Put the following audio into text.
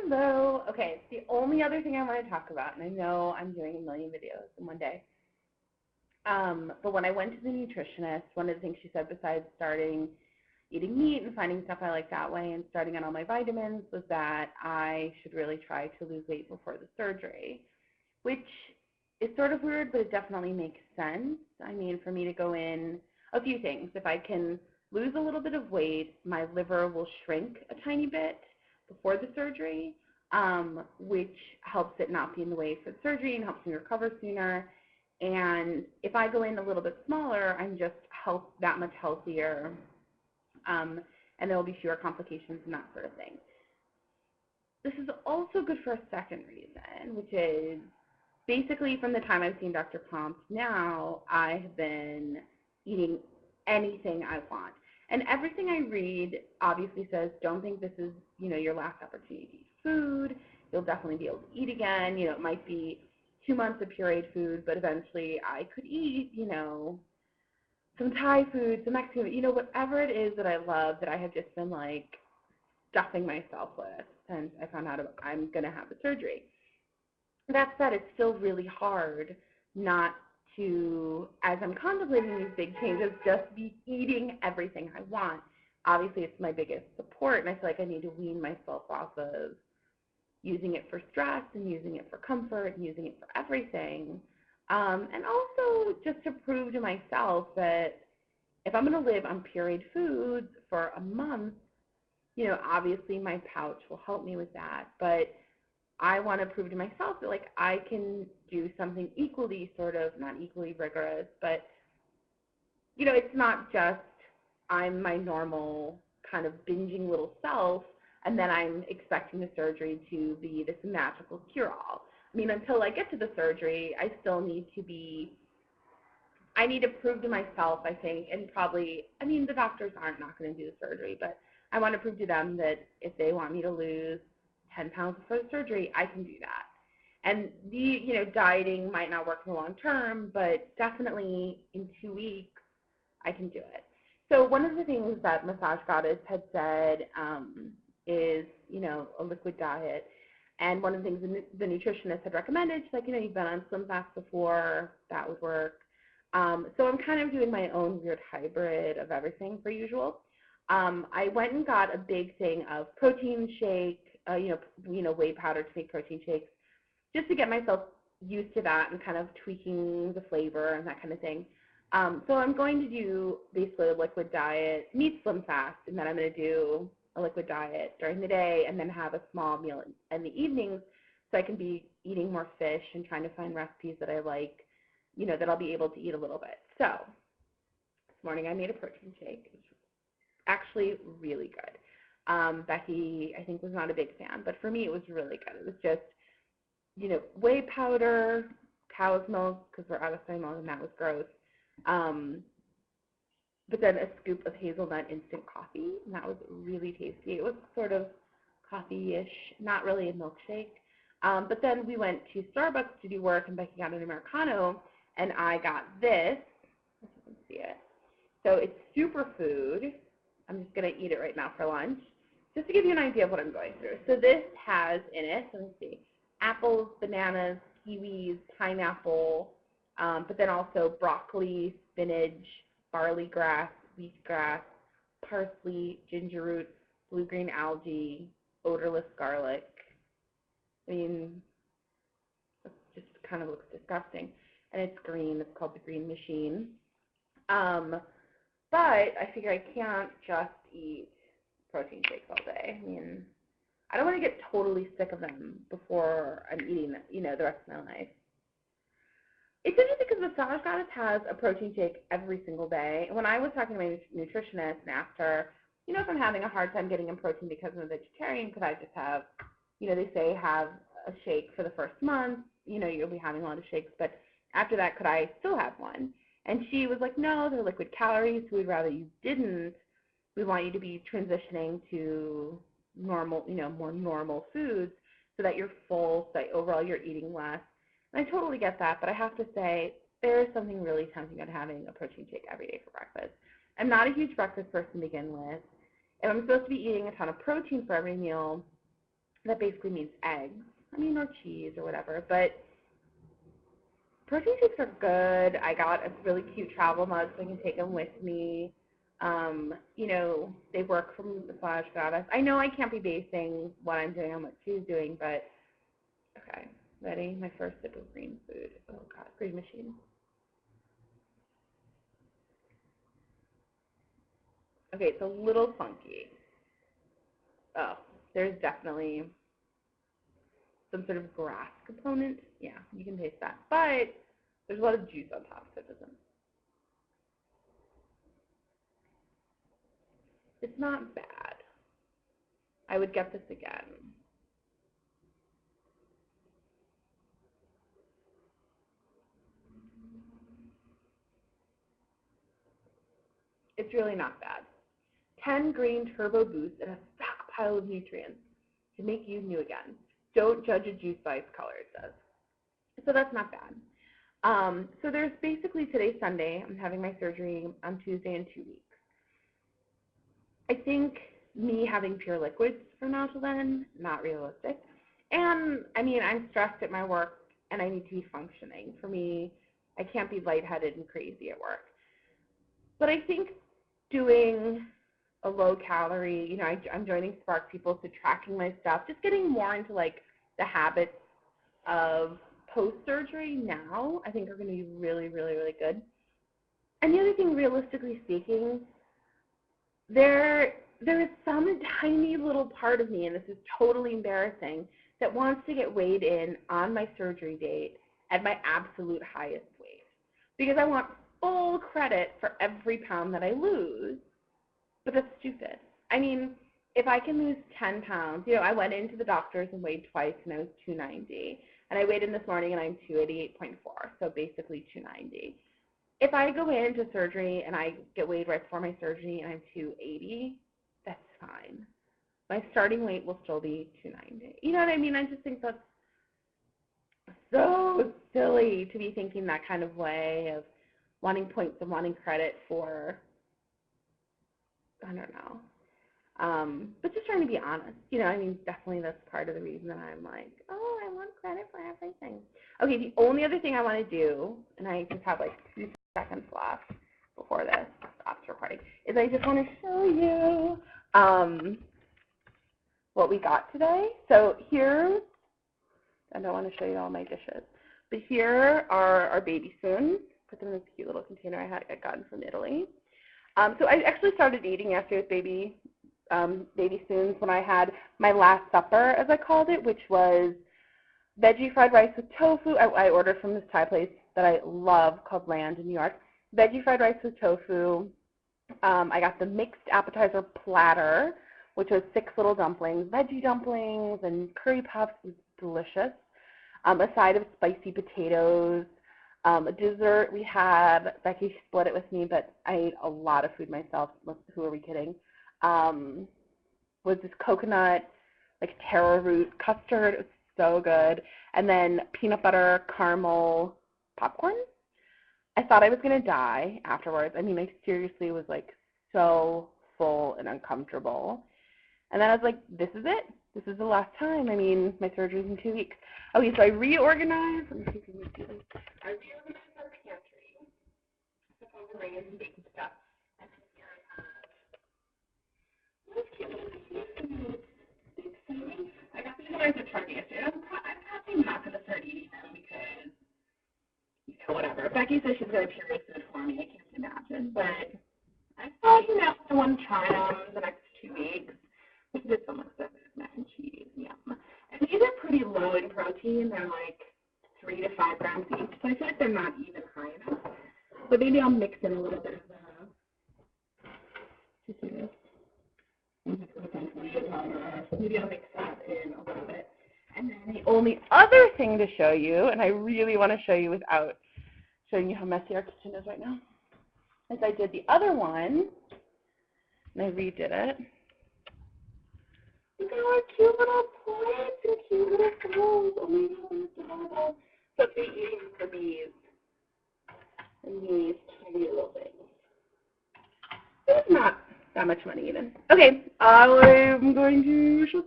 Hello. Okay, it's the only other thing I want to talk about, and I know I'm doing a million videos in one day. But when I went to the nutritionist, one of the things she said besides starting eating meat and finding stuff I like that way and starting on all my vitamins was that I should really try to lose weight before the surgery, which is sort of weird, but it definitely makes sense. I mean, for me to go in, a few things. If I can lose a little bit of weight, my liver will shrink a tiny bit before the surgery, which helps it not be in the way for the surgery and helps me recover sooner. And if I go in a little bit smaller, I'm just that much healthier, and there will be fewer complications and that sort of thing. This is also good for a second reason, which is basically from the time I've seen Dr. Pomp now, I have been eating anything I want. And everything I read obviously says, don't think this is, your last opportunity to eat food. You'll definitely be able to eat again. It might be 2 months of pureed food, but eventually I could eat, some Thai food, some Mexican food, whatever it is that I love that I have just been like stuffing myself with since I found out I'm going to have the surgery. That said, it's still really hard not to, as I'm contemplating these big changes, just be eating everything I want. Obviously, it's my biggest support, and I feel like I need to wean myself off of using it for stress and using it for comfort and using it for everything. And also just to prove to myself that if I'm going to live on pureed foods for a month, obviously my pouch will help me with that, but I want to prove to myself that, I can do something equally not equally rigorous, but, it's not just I'm my normal kind of binging little self, and then I'm expecting the surgery to be this magical cure-all. I mean, until I get to the surgery, I still need to prove to myself, I think, and probably, the doctors aren't not going to do the surgery, but I want to prove to them that if they want me to lose 10 pounds before the surgery, I can do that. And dieting might not work in the long term, but definitely in 2 weeks, I can do it. So one of the things that Massage Goddess had said is, a liquid diet. And one of the things the nutritionist had recommended, she's like, you've been on Slim Fast before, that would work. So I'm kind of doing my own weird hybrid of everything per usual. I went and got a big thing of protein shake, whey powder to make protein shakes, just to get myself used to that and kind of tweaking the flavor and that kind of thing. So I'm going to do basically a liquid diet, meet Slim Fast, and then I'm going to do a liquid diet during the day and then have a small meal in the evenings so I can be eating more fish and trying to find recipes that I like, that I'll be able to eat a little bit. So this morning I made a protein shake. It was actually really good. Becky, I think, was not a big fan, but for me it was really good. It was just, whey powder, cow's milk, because we're out of soy milk and that was gross. But then a scoop of hazelnut instant coffee, and that was really tasty. It was sort of coffee-ish, not really a milkshake. But then we went to Starbucks to do work, and Becky got an Americano, and I got this. Let's see if you can see it. So it's Superfood. I'm just going to eat it right now for lunch, just to give you an idea of what I'm going through. So this has in it, let me see, apples, bananas, kiwis, pineapple, but then also broccoli, spinach, barley grass, wheatgrass, parsley, ginger root, blue-green algae, odorless garlic. I mean, it just kind of looks disgusting. And it's green. It's called the Green Machine. But I figure I can't just eat protein shakes all day. I mean, I don't want to get totally sick of them before I'm eating them, the rest of my life. It's interesting because Massage Goddess has a protein shake every single day. And when I was talking to my nutritionist and asked her, if I'm having a hard time getting in protein because I'm a vegetarian, could I just have, they say have a shake for the first month, you'll be having a lot of shakes, but after that, could I still have one? And she was like, no, they're liquid calories, so we'd rather you didn't. We want you to be transitioning to normal, more normal foods so that you're full, so that overall you're eating less. And I totally get that, but I have to say there is something really tempting about having a protein shake every day for breakfast. I'm not a huge breakfast person to begin with. If I'm supposed to be eating a ton of protein for every meal, That basically means eggs. I mean, or cheese or whatever. But protein shakes are good. I got a really cute travel mug so I can take them with me. You know, they work from Massage Goddess. I know I can't be basing what I'm doing on what she's doing, but okay, ready? My first sip of green food. Oh God, green machine. Okay, it's a little funky. Oh, there's definitely some sort of grass component. Yeah, you can taste that. But there's a lot of juice on top, so it doesn't. It's not bad. I would get this again. It's really not bad. 10 green turbo boost and a stockpile of nutrients to make you new again. Don't judge a juice by its color, it says. So that's not bad. So there's basically, today's Sunday. I'm having my surgery on Tuesday in 2 weeks. I think me having pure liquids from now till then, not realistic. And I mean, I'm stressed at my work and I need to be functioning. For me, I can't be lightheaded and crazy at work. But I think doing a low calorie, you know, I'm joining Spark People, so tracking my stuff, just getting more into like the habits of post-surgery now, I think are going to be really, really, really good. And the other thing, realistically speaking, there is some tiny little part of me, and this is totally embarrassing, that wants to get weighed in on my surgery date at my absolute highest weight. Because I want full credit for every pound that I lose, but that's stupid. I mean, if I can lose 10 pounds, you know, I went into the doctor's and weighed twice and I was 290. And I weighed in this morning and I'm 288.4, so basically 290. If I go into surgery and I get weighed right before my surgery and I'm 280, that's fine. My starting weight will still be 290. You know what I mean? I just think that's so silly to be thinking that kind of way of wanting points and wanting credit for, I don't know. But just trying to be honest. You know, I mean, definitely that's part of the reason that I'm like, oh, I want credit for everything. Okay, the only other thing I want to do, and I just have like 2 seconds left before this stops recording, is I just want to show you what we got today. So here, I don't want to show you all my dishes, but here are our baby spoons. Put them in this cute little container I had gotten from Italy. So I actually started eating yesterday with baby spoons when I had my last supper, as I called it, which was veggie fried rice with tofu. I ordered from this Thai place that I love called Land in New York. Veggie fried rice with tofu. I got the mixed appetizer platter, which was 6 little dumplings, veggie dumplings and curry puffs. It was delicious. A side of spicy potatoes. A dessert we had, Becky split it with me, but I ate a lot of food myself. Who are we kidding? Was this coconut, like taro root custard. It was so good. And then peanut butter caramel popcorn. I thought I was going to die afterwards. I mean, I seriously was like so full and uncomfortable. And then I was like, this is it. This is the last time. I mean, my surgery's in 2 weeks. Okay, so I reorganized. Let me see if you can see this. I reorganized our pantry. I found the rings and baking stuff. And then here I have I got these guys at Target yesterday. I'm probably not going to start eating them because, you know, whatever. Becky says she's going to puree food for me. I can't imagine. But I thought, you know, I want to try them the next 2 weeks. We did some of the mac and cheese. Yum. And these are pretty low in protein. They're like 3 to 5 grams each. So I feel like they're not even high enough. But maybe I'll mix in a little bit of the maybe I'll mix that in a little bit. And then the only other thing to show you, and I really want to show you without showing you how messy our kitchen is right now, is I did the other one, and I redid it. Look at our cute little plants and cute little bowls. Oh my God, it's adorable. So if you're eating for these and these tiny little things, it's not that much money even. Okay, I'm going to